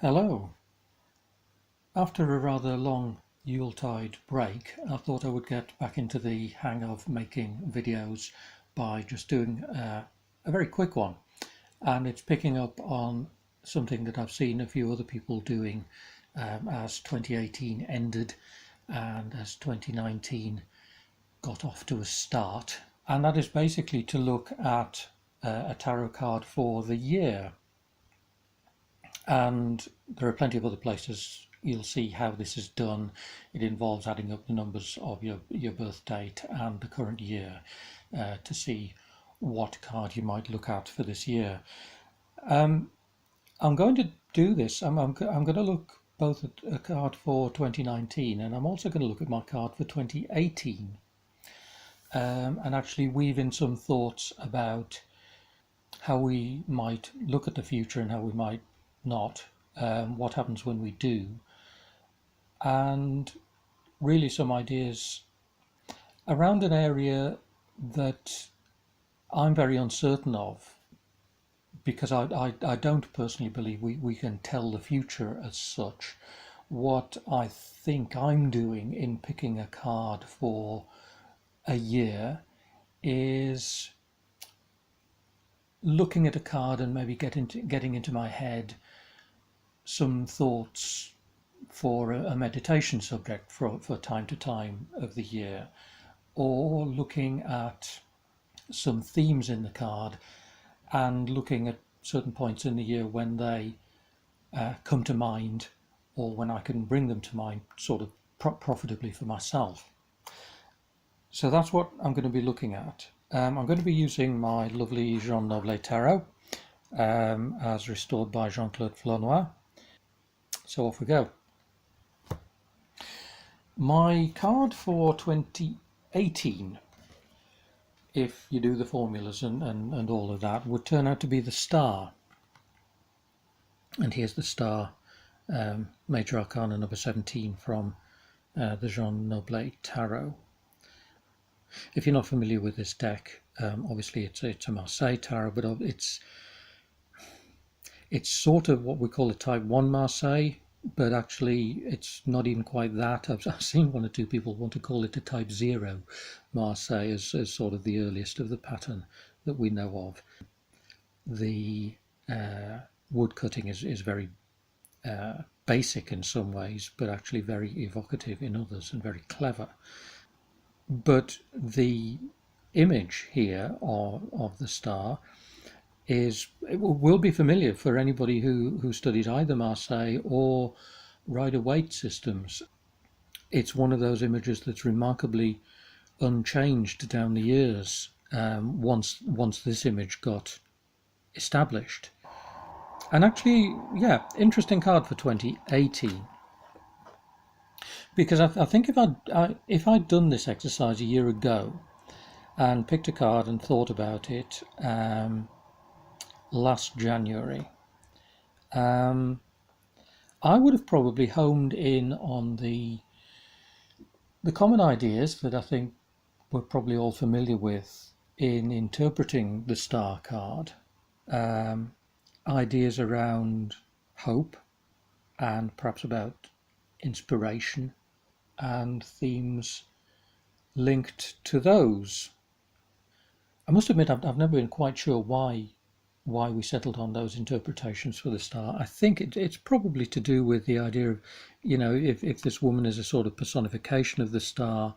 Hello. After a rather long Yuletide break, I thought I would get back into the hang of making videos by just doing a very quick one. And it's picking up on something that I've seen a few other people doing as 2018 ended and as 2019 got off to a start. And that is basically to look at a tarot card for the year. And there are plenty of other places you'll see how this is done. It involves adding up the numbers of your birth date and the current year to see what card you might look at for this year. I'm going to do this. I'm going to look both at a card for 2019 and I'm also going to look at my card for 2018 and actually weave in some thoughts about how we might look at the future and how we might not, what happens when we do, and really some ideas around an area that I'm very uncertain of because I don't personally believe we can tell the future as such. What I think I'm doing in picking a card for a year is looking at a card and maybe getting into my head some thoughts for a meditation subject for time to time of the year, or looking at some themes in the card and looking at certain points in the year when they come to mind or when I can bring them to mind sort of profitably for myself. So that's what I'm going to be looking at. I'm going to be using my lovely Jean Noblet Tarot as restored by Jean-Claude Flournoy. So off we go. My card for 2018, if you do the formulas and all of that, would turn out to be the Star. And here's the Star, Major Arcana number 17 from the Jean Noblet Tarot. If you're not familiar with this deck, obviously it's a Marseille Tarot, but it's sort of what we call a Type 1 Marseille, but actually it's not even quite that. I've seen one or two people want to call it a Type 0 Marseille as sort of the earliest of the pattern that we know of. The wood cutting is very basic in some ways, but actually very evocative in others and very clever. But the image here of the star it will be familiar for anybody who studied either Marseille or Rider-Waite systems. It's one of those images that's remarkably unchanged down the years once this image got established. And actually, yeah, interesting card for 2018. Because I think if I'd done this exercise a year ago and picked a card and thought about it last January, I would have probably honed in on the common ideas that I think we're probably all familiar with in interpreting the star card. Ideas around hope and perhaps about inspiration and themes linked to those. I must admit I've never been quite sure why we settled on those interpretations for the star. I think it's probably to do with the idea of, if this woman is a sort of personification of the star,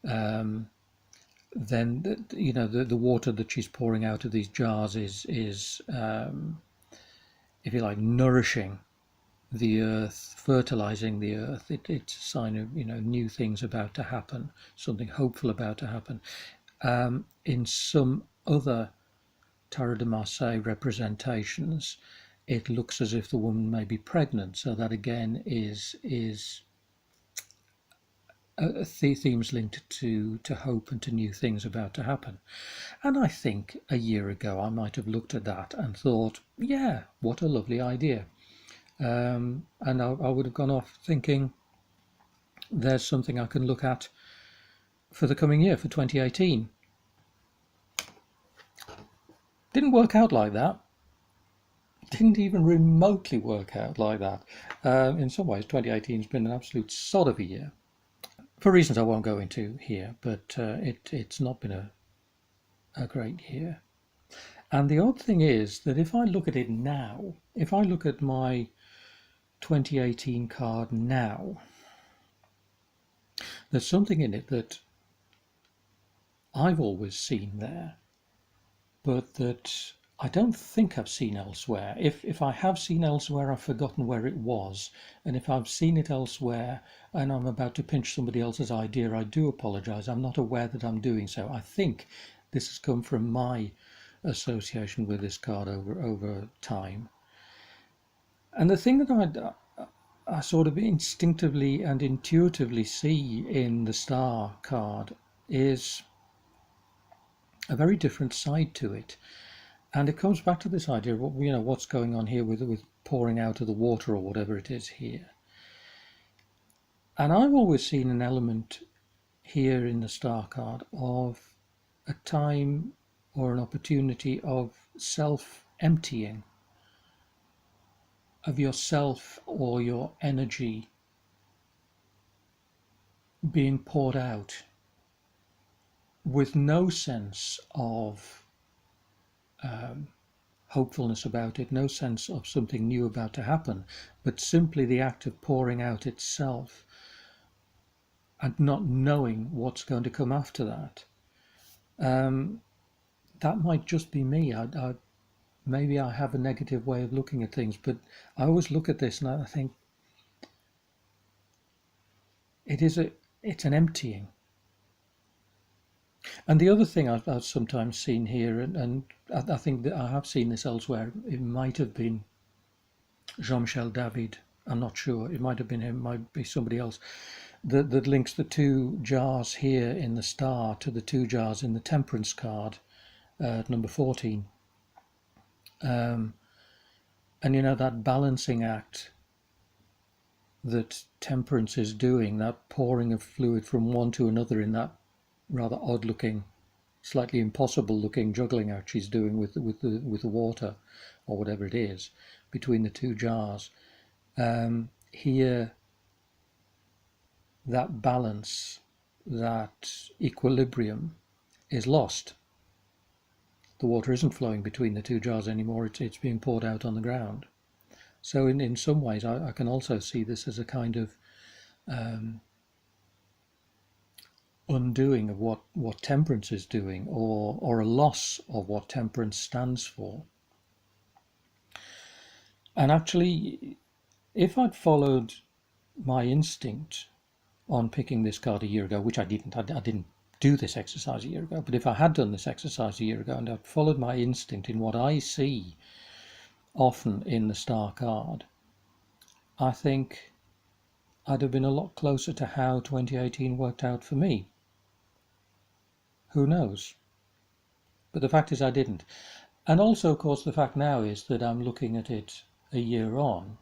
then the water that she's pouring out of these jars is if you like, nourishing the earth, fertilizing the earth. It's a sign of new things about to happen, something hopeful about to happen. In some other Tarot de Marseille representations, it looks as if the woman may be pregnant, so that again is themes linked to hope and to new things about to happen. And I think a year ago I might have looked at that and thought, yeah, what a lovely idea. And I would have gone off thinking there's something I can look at for the coming year, for 2018. Didn't work out like that. didn't even remotely work out like that. In some ways, 2018 has been an absolute sod of a year for reasons I won't go into here, but it's not been a great year. And the odd thing is that if I look at it now, if I look at my 2018 card now, there's something in it that I've always seen there, but that I don't think I've seen elsewhere. If I have seen elsewhere, I've forgotten where it was. And if I've seen it elsewhere and I'm about to pinch somebody else's idea, I do apologise. I'm not aware that I'm doing so. I think this has come from my association with this card over time. And the thing that I sort of instinctively and intuitively see in the star card is a very different side to it. And it comes back to this idea of what's going on here with pouring out of the water or whatever it is here. And I've always seen an element here in the star card of a time or an opportunity of self-emptying of yourself or your energy being poured out with no sense of hopefulness about it, no sense of something new about to happen, but simply the act of pouring out itself and not knowing what's going to come after that. That might just be me. Maybe I have a negative way of looking at things, but I always look at this and I think it's an emptying. And the other thing I've sometimes seen here, and I think that I have seen this elsewhere, it might have been Jean-Michel David, I'm not sure, it might have been him, it might be somebody else, that links the two jars here in the star to the two jars in the temperance card at number 14. And that balancing act that temperance is doing, that pouring of fluid from one to another in that rather odd looking, slightly impossible looking juggling act she's doing with the water or whatever it is between the two jars. Here that balance, that equilibrium is lost. The water isn't flowing between the two jars anymore, it's being poured out on the ground. So in some ways I can also see this as a kind of undoing of what temperance is doing, or a loss of what temperance stands for. And actually, if I'd followed my instinct on picking this card a year ago, which I didn't do this exercise a year ago, but if I had done this exercise a year ago and I'd followed my instinct in what I see often in the star card, I think I'd have been a lot closer to how 2018 worked out for me. Who knows? But the fact is I didn't. And also, of course, the fact now is that I'm looking at it a year on,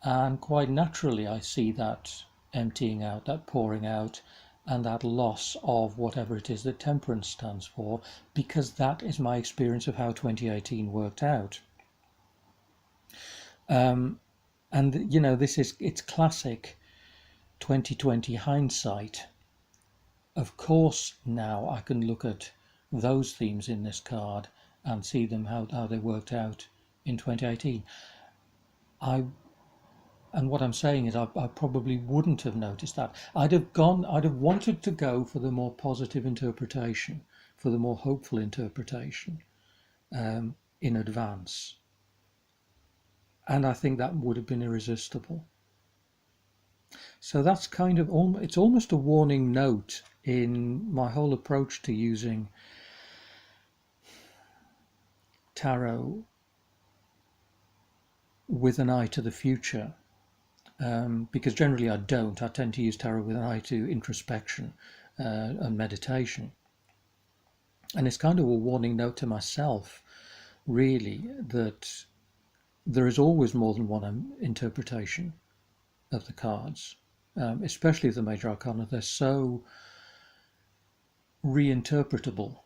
and quite naturally I see that emptying out, that pouring out, and that loss of whatever it is that temperance stands for, because that is my experience of how 2018 worked out. And it's classic 2020 hindsight. Of course, now I can look at those themes in this card and see them how they worked out in 2018. And what I'm saying is I probably wouldn't have noticed that. I'd have wanted to go for the more positive interpretation, for the more hopeful interpretation in advance. And I think that would have been irresistible. So that's kind of, it's almost a warning note in my whole approach to using tarot with an eye to the future. Because generally I don't. I tend to use tarot with an eye to introspection and meditation. And it's kind of a warning note to myself, really, that there is always more than one interpretation of the cards, especially the major arcana. They're so reinterpretable,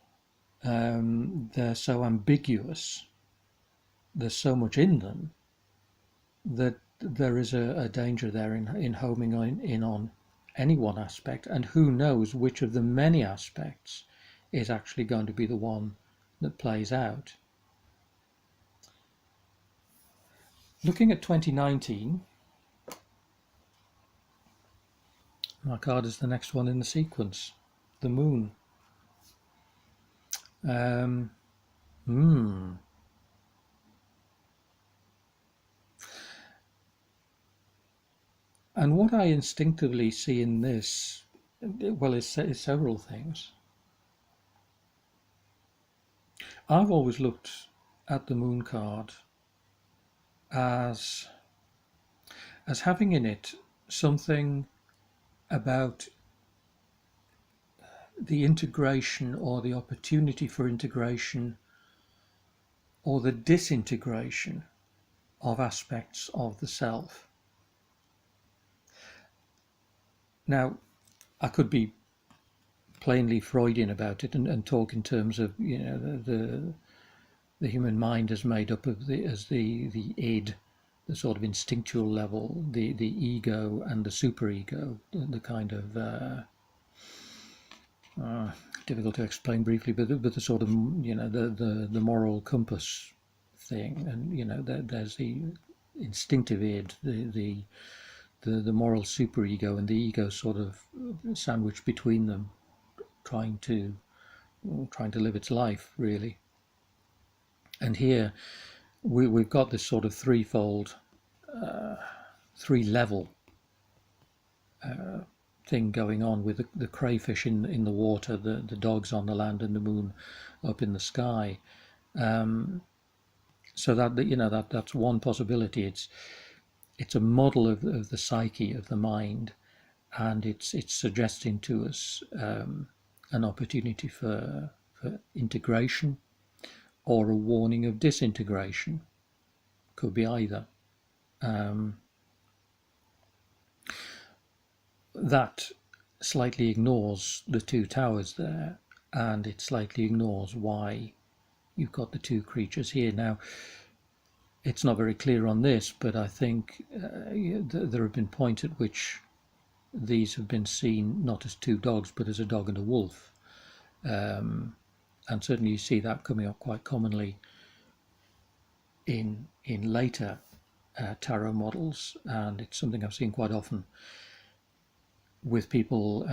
they're so ambiguous, there's so much in them that there is a danger there in homing in on any one aspect, and who knows which of the many aspects is actually going to be the one that plays out. Looking at 2019, my card is the next one in the sequence, the moon. Um, hmm. And what I instinctively see in this, well, is several things. I've always looked at the moon card as having in it something about the integration or the opportunity for integration or the disintegration of aspects of the self. Now, I could be plainly Freudian about it and talk in terms of, the human mind is made up of the id, the sort of instinctual level, the ego and the superego, the kind of difficult to explain briefly, but the sort of, the moral compass thing, and there's the instinctive id, the moral superego, and the ego sort of sandwiched between them, trying to live its life really. And here we've got this sort of threefold, three-level thing going on with the crayfish in the water, the dogs on the land, and the moon up in the sky. So that's one possibility. It's a model of the psyche of the mind, and it's suggesting to us an opportunity for integration or a warning of disintegration. Could be either. That slightly ignores the two towers there, and it slightly ignores why you've got the two creatures here. Now, it's not very clear on this, but I think there have been points at which these have been seen not as two dogs, but as a dog and a wolf. And certainly you see that coming up quite commonly in later tarot models, and it's something I've seen quite often with people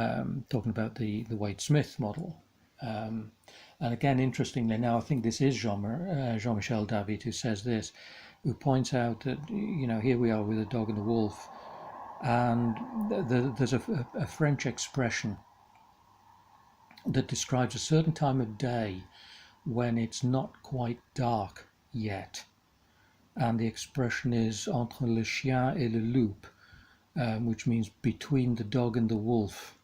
talking about the Wade Smith model. And again, interestingly, now I think this is Jean-Michel David who says this, who points out that, here we are with a dog and a wolf, and there's a French expression that describes a certain time of day when it's not quite dark yet. And the expression is entre le chien et le loup, which means between the dog and the wolf.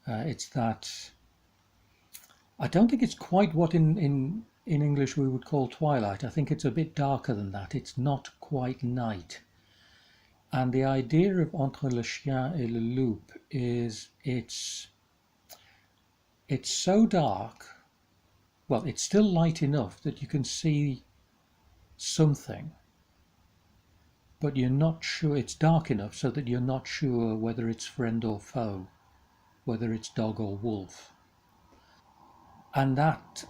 It's that, I don't think it's quite what in English we would call twilight. I think it's a bit darker than that. It's not quite night. And the idea of entre le chien et le loup is it's so dark, well, it's still light enough that you can see something, but you're not sure. It's dark enough so that you're not sure whether it's friend or foe, whether it's dog or wolf. And that,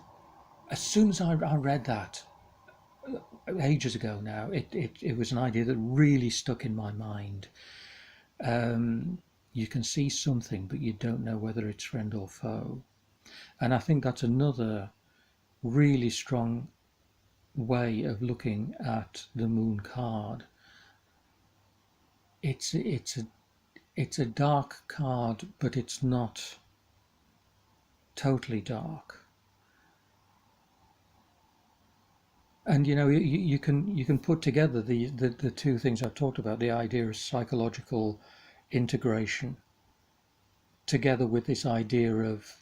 as soon as I read that ages ago now, it was an idea that really stuck in my mind. You can see something, but you don't know whether it's friend or foe. And I think that's another really strong way of looking at the moon card. It's a dark card, but it's not totally dark. And you can put together the two things I've talked about, the idea of psychological integration, together with this idea of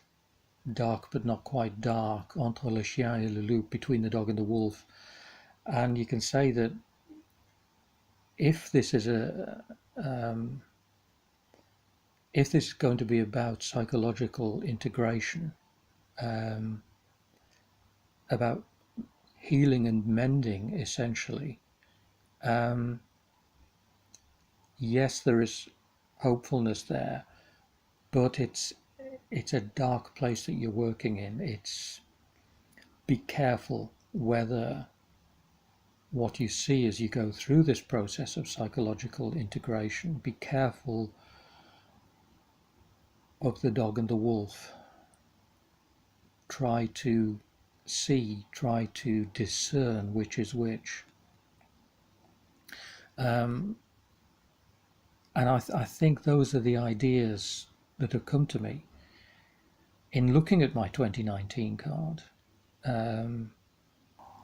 dark but not quite dark, entre le chien et le loup, between the dog and the wolf. And you can say that if this is if this is going to be about psychological integration, about healing and mending, essentially. Yes, there is hopefulness there, but it's a dark place that you're working in. It's be careful whether what you see as you go through this process of psychological integration, be careful of the dog and the wolf. Try to see, try to discern which is which. And I think those are the ideas that have come to me in looking at my 2019 card.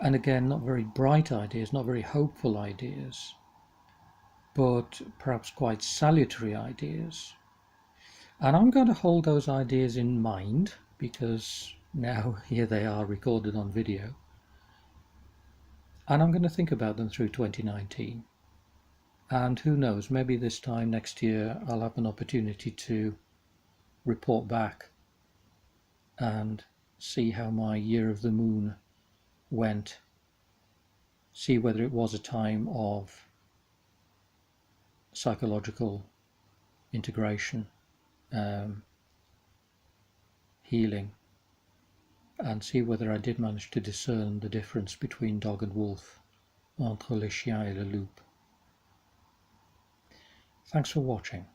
And again, not very bright ideas, not very hopeful ideas, but perhaps quite salutary ideas. And I'm going to hold those ideas in mind because now here they are recorded on video. And I'm going to think about them through 2019. And who knows, maybe this time next year I'll have an opportunity to report back and see how my year of the moon went, see whether it was a time of psychological integration, healing, and see whether I did manage to discern the difference between dog and wolf, entre le chien et le loup. Thanks for watching.